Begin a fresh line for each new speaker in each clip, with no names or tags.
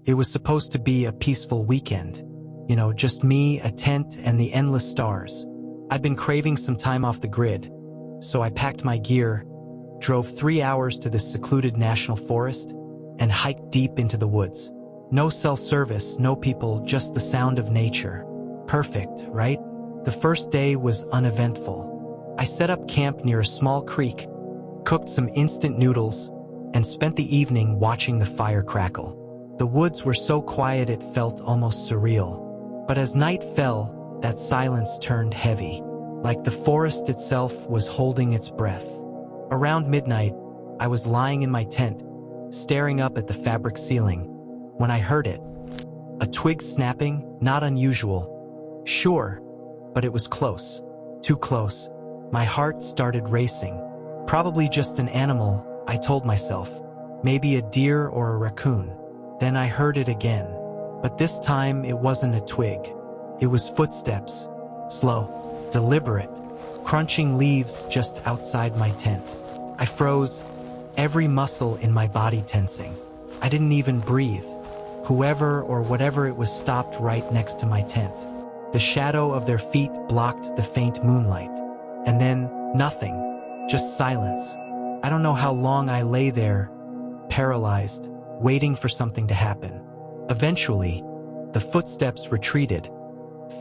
It was supposed to be a peaceful weekend. You know, just me, a tent, and the endless stars. I'd been craving some time off the grid, so I packed my gear, drove 3 hours to this secluded national forest, and hiked deep into the woods. No cell service, no people, just the sound of nature. Perfect, right? The first day was uneventful. I set up camp near a small creek, cooked some instant noodles, and spent the evening watching the fire crackle. The woods were so quiet it felt almost surreal. But as night fell, that silence turned heavy, like the forest itself was holding its breath. Around midnight, I was lying in my tent, staring up at the fabric ceiling, when I heard it. A twig snapping, not unusual. Sure, but it was close. Too close. My heart started racing. Probably just an animal, I told myself. Maybe a deer or a raccoon. Then I heard it again. But this time it wasn't a twig. It was footsteps. Slow, deliberate, crunching leaves just outside my tent. I froze, every muscle in my body tensing. I didn't even breathe. Whoever or whatever it was stopped right next to my tent. The shadow of their feet blocked the faint moonlight. And then, nothing. Just silence. I don't know how long I lay there, paralyzed, waiting for something to happen. Eventually, the footsteps retreated,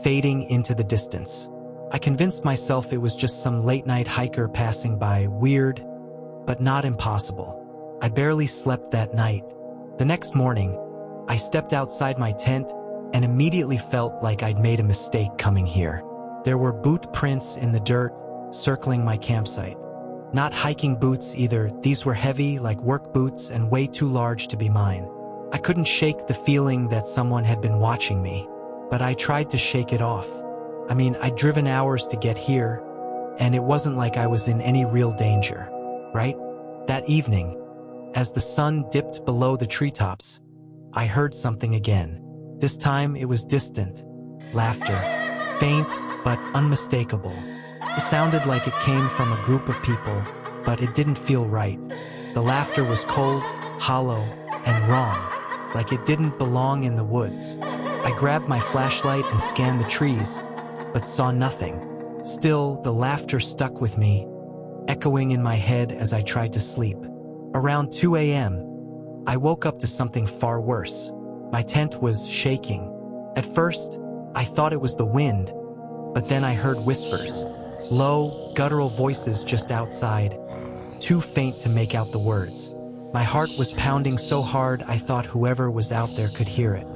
fading into the distance. I convinced myself it was just some late-night hiker passing by, weird, but not impossible. I barely slept that night. The next morning, I stepped outside my tent and immediately felt like I'd made a mistake coming here. There were boot prints in the dirt, circling my campsite. Not hiking boots either, these were heavy, like work boots, and way too large to be mine. I couldn't shake the feeling that someone had been watching me, but I tried to shake it off. I mean, I'd driven hours to get here, and it wasn't like I was in any real danger, right? That evening, as the sun dipped below the treetops, I heard something again. This time it was distant. Laughter. Faint, but unmistakable. It sounded like it came from a group of people, but it didn't feel right. The laughter was cold, hollow, and wrong, like it didn't belong in the woods. I grabbed my flashlight and scanned the trees, but saw nothing. Still, the laughter stuck with me, echoing in my head as I tried to sleep. Around 2 a.m., I woke up to something far worse. My tent was shaking. At first, I thought it was the wind, but then I heard whispers. Low, guttural voices just outside, too faint to make out the words. My heart was pounding so hard I thought whoever was out there could hear it.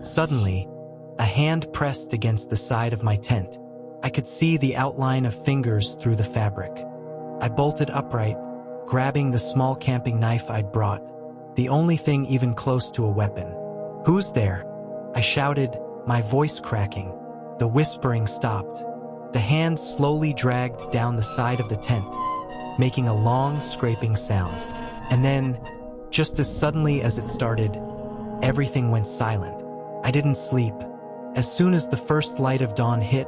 Suddenly, a hand pressed against the side of my tent. I could see the outline of fingers through the fabric. I bolted upright, grabbing the small camping knife I'd brought, the only thing even close to a weapon. "Who's there?" I shouted, my voice cracking. The whispering stopped. The hand slowly dragged down the side of the tent, making a long, scraping sound. And then, just as suddenly as it started, everything went silent. I didn't sleep. As soon as the first light of dawn hit,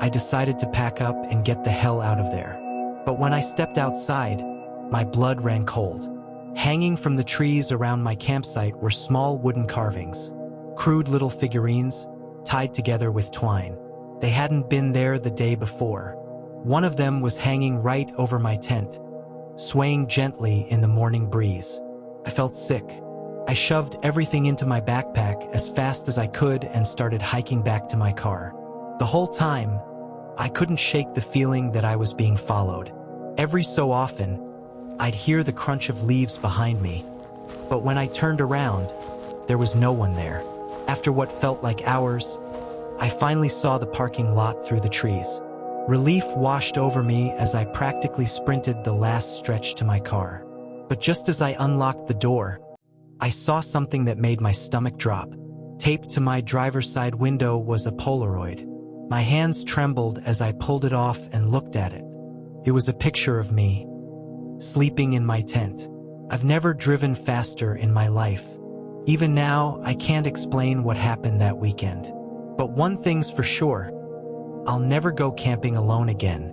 I decided to pack up and get the hell out of there. But when I stepped outside, my blood ran cold. Hanging from the trees around my campsite were small wooden carvings, crude little figurines, tied together with twine. They hadn't been there the day before. One of them was hanging right over my tent, swaying gently in the morning breeze. I felt sick. I shoved everything into my backpack as fast as I could and started hiking back to my car. The whole time, I couldn't shake the feeling that I was being followed. Every so often, I'd hear the crunch of leaves behind me, but when I turned around, there was no one there. After what felt like hours, I finally saw the parking lot through the trees. Relief washed over me as I practically sprinted the last stretch to my car. But just as I unlocked the door, I saw something that made my stomach drop. Taped to my driver's side window was a Polaroid. My hands trembled as I pulled it off and looked at it. It was a picture of me, sleeping in my tent. I've never driven faster in my life. Even now, I can't explain what happened that weekend. But one thing's for sure, I'll never go camping alone again.